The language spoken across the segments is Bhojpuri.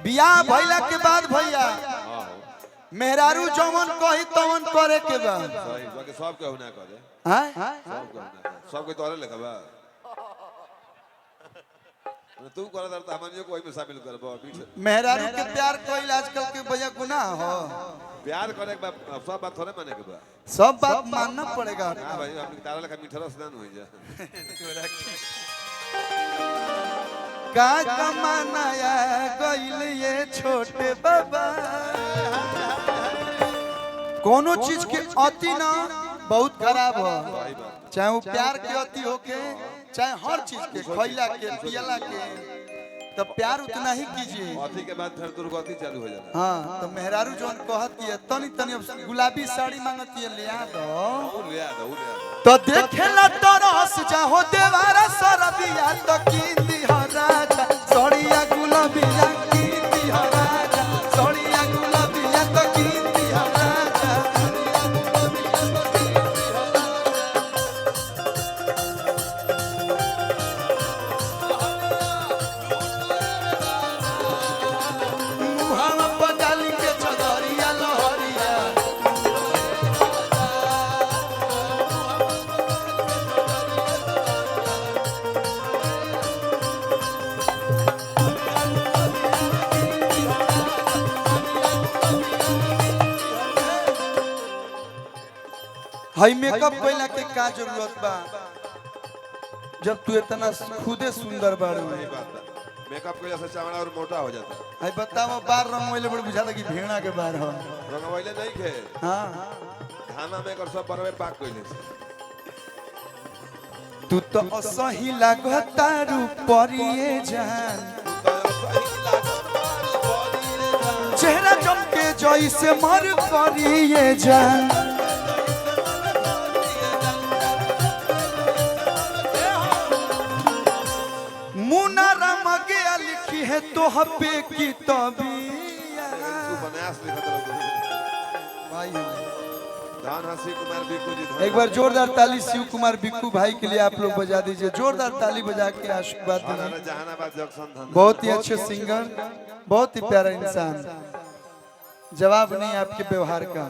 बियाह भइला के बाद भैया मेहरारू जवन कही तवन करे के बा सही बाकी सब के होना करे हैं सब के तोरे लेखबा तू कर दर त हमनियो को ओइ में शामिल करबो मेहरारू के प्यार कइल आजकल के भैया गुनाह हो प्यार करे के सब बात थोड़े माने के बा सब बात मानना पड़ेगा हां भाई हमनी तारा लेखा मीठा रस ना होई जा का कमानाया गइल ये छोटे बाबा कोनो चीज के अति ना बहुत खराब हो चाहे वो प्यार के अति होके चाहे हर चीज के खइला के पियला के तो प्यार उतना ही कीजिए अति के बाद फिर दुर्गति चालू हो जाला हां तो मेहरारू जोन कहती है तनी तनी गुलाबी साड़ी मांगती है ले आ दो तो देखेला तरस जाहो देवारा सरबिया तो कींदी हो राजा सड़िया गुलाबिया कींदी हो राजा सड़िया गुलाबिया तो कींदी हो राजा मुहावा पगाल के चदरिया लहरिया हाई मेकअप कइला के का जरूरत बा जब तू इतना खुदे सुंदर बाड़ू मेकअप के से चमड़ा और मोटा हो जाता हाई बताओ बार रंगवैले बड़ बुझाता कि भेड़ा के बार हो रंगवैले नहीं खे हां खाना में कर सब परवे पाक कइले तू तो असही लागता रूपरिए जान चेहरा चमके जैसे मर करिए जान मुना राम के लिखी है तो हपे की तबिया उपन्यास लिखत भाई धान हंसी कुमार बिक्कू जी एक बार जोरदार ताली शिव कुमार बिक्कू भाई के लिए आप लोग बजा दीजिए जोरदार ताली बजा के आशीर्वाद दीजिए जहानाबाद जंक्शन धन बहुत ही अच्छे सिंगर बहुत ही प्यारा इंसान जवाब नहीं आपके व्यवहार का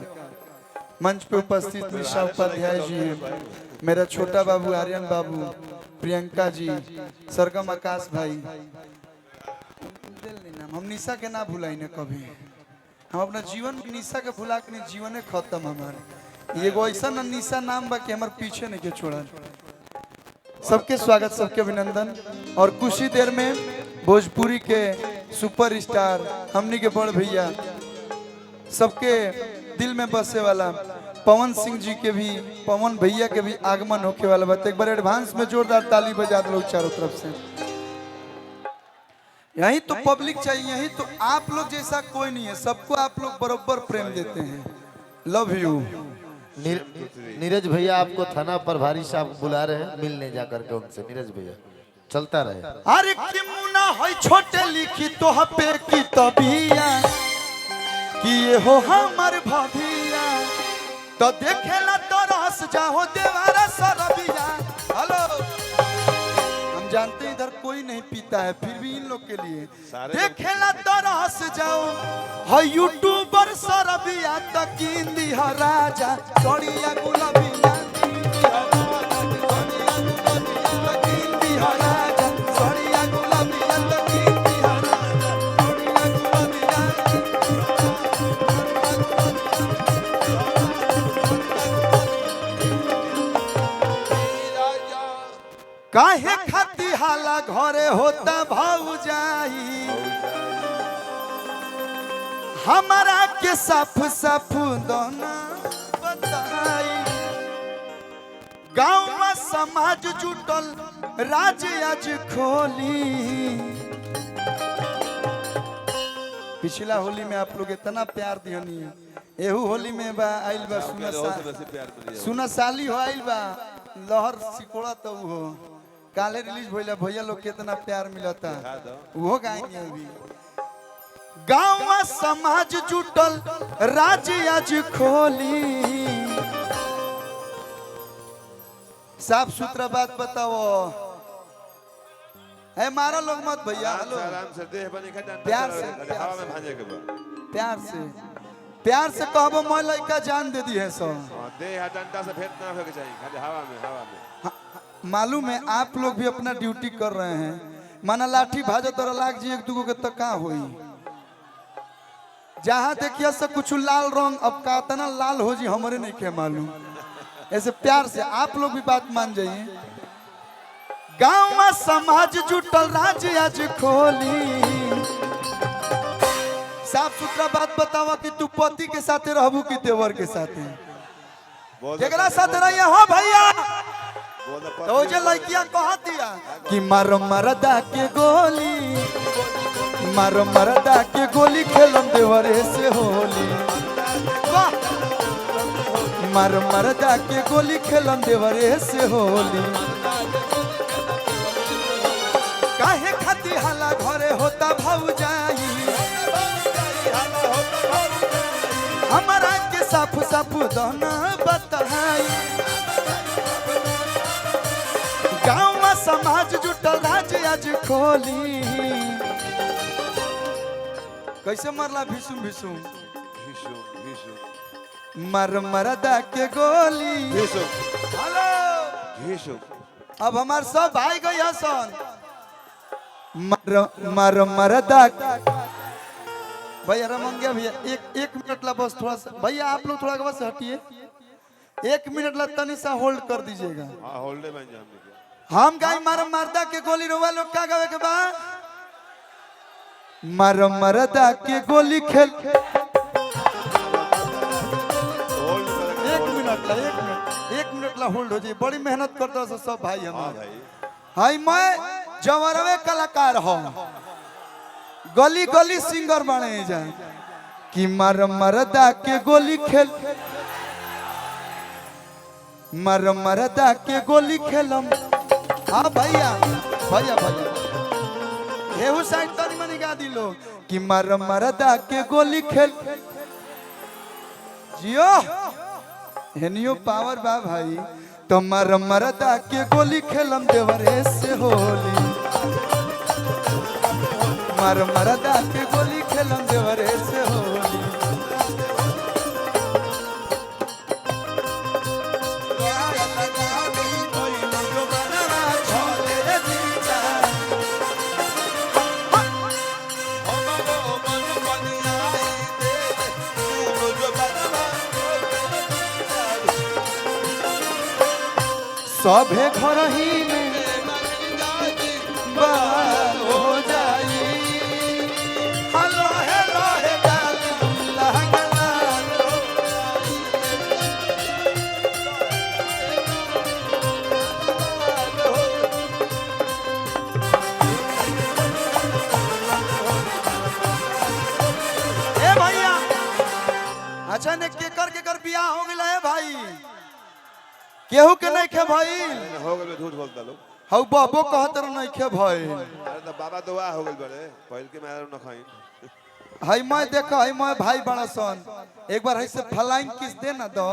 मंच पे उपस्थित निशा उपाध्याय जी हैं मेरा छोटा बाबू आर्यन बाबू प्रियंका जी सरगम आकाश भाई हम निशा के ना भुलाई न कभी हम अपना जीवन निशा के भुला के नहीं जीवन खत्म हमारे एगो ऐसा निशा नाम बा कि हमारे पीछे नहीं के छोड़ा सबके स्वागत सबके अभिनंदन और कुछ ही देर में भोजपुरी के सुपरस्टार हमनी के बड़ भैया सबके दिल में बसे वाला पवन सिंह जी के भी पवन भैया के भी आगमन होके वाला बात एक बार एडवांस में जोरदार ताली बजा दो लोग चारों तरफ से यही तो पब्लिक चाहिए यही तो आप लोग जैसा कोई नहीं है सबको आप लोग बराबर प्रेम देते हैं लव यू नीरज भैया आपको थाना प्रभारी साहब बुला रहे हैं मिलने जाकर के उनसे नीरज भैया चलता रहे अरे कि मुना है छोटे लिखी तो हपे की तबिया कि ये हो हमर भभिया तो देखेला तो रस जाहो देवारा सरबिया हेलो हम जानते हैं इधर कोई नहीं पीता है फिर भी इन लोग के लिए देखेला तो रस जाओ है यूट्यूबर सरबिया तक कींदी हो राजा सड़िया गुलाबिया कींदी हो राजा सड़िया गुलाबिया तक कींदी हो राजा काहे खाती हाला घरे होता भौजाई हमारा के साफ साफ दोना बताई गांव में समाज जुटल राज आज खोली पिछला होली में आप लोग इतना प्यार दिहनी है एहू होली में बा आइल बा सुना साली हो आइल बा लहर सिकोड़ा तो हो काले रिलीज भइला भैया लोग कितना प्यार मिलता वो गाएंगे अभी गांव में समाज जुटल राज आज खोली साफ सुथरा बात बताओ है मारो लोग मत भैया। हेलो आराम से देह बनी खा डंडा प्यार से, चलावे, हवा में भांजे के बा प्यार से कहबो मैं लड़का जान दे दी है सो। देह डंडा से भेंट ना होके चाहिए, खाली हवा में। मालूम है आप लोग भी अपना ड्यूटी कर रहे हैं। माना लाठी भाजो तोरा लाग जी एक दूगो के तो का होई। जहाँ देखिए से कुछ लाल रंग अब का तना लाल हो जी हमारे नहीं के मालूम। ऐसे प्यार से आप लोग भी बात मान जाइए। गांव में समाज जुटल राज्य आज खोली। साफ सुथरा बात बतावा कि तू पति के साथे रहबू कि देवर के साथे। जेकरा साथ रहिए हो भैया तो जे लड़कियां कह दिया कि मारो मरदा के गोली, मारो मरदा के गोली खेलम देवरे से होली। वाह मारो मरदा के गोली खेलम देवरे से होली। काहे खाती हाला घरे होता भौजाई, हमारा के साफ साफ दोना बताई। गाँव में समाज जुटल राज्य आज खोली। कैसे मरला भीषुम भीषुम मर मरदा के गोली। हेलो अब हमार सब भाई गई हसन। मर मरदा भैया रमंगिया भैया एक मिनट ला बस थोड़ा सा भैया आप लोग थोड़ा बस हटिए। 1 मिनट ला तनी सा होल्ड कर दीजिएगा। होल्डे बन जाम हम गाय मार मरदा के गोली रोवा लोग का गावे के बा। मार मरदा के गोली खेल। 1 मिनट ला होल्ड हो जाए। बड़ी मेहनत करता है सब भाई हमारे। हाय मैं जवरवे कलाकार हो, गली गली सिंगर बने जा कि मार मरदा के गोली खेल, मार मरदा के गोली खेलम। हाँ भैया भैया भैया हेहू साइड तनी मनी गा दिलो कि मार मरदा के गोली खेल। जियो हेनियो पावर बा भाई। तो मार मरदा के गोली खेलम देवरे से होली। मार मरदा के गोली खेलम देवरे से होली। सभे घर ही में बाल हो जाई। हेलो हेलो हे डाल ए भैया अच्छा ने केकर बियाह हो गया है भाई। केहू के नहीं खे भाई हो गए झूठ बोलता लोग। हऊ बाबो कहत नहीं खे भाई। अरे तो बाबा दुआ हो गए बड़े पहल के मैं न खाई। हई मैं देखो हई मैं भाई बड़ा सन एक बार ऐसे फ्लाइंग किस दे ना दो।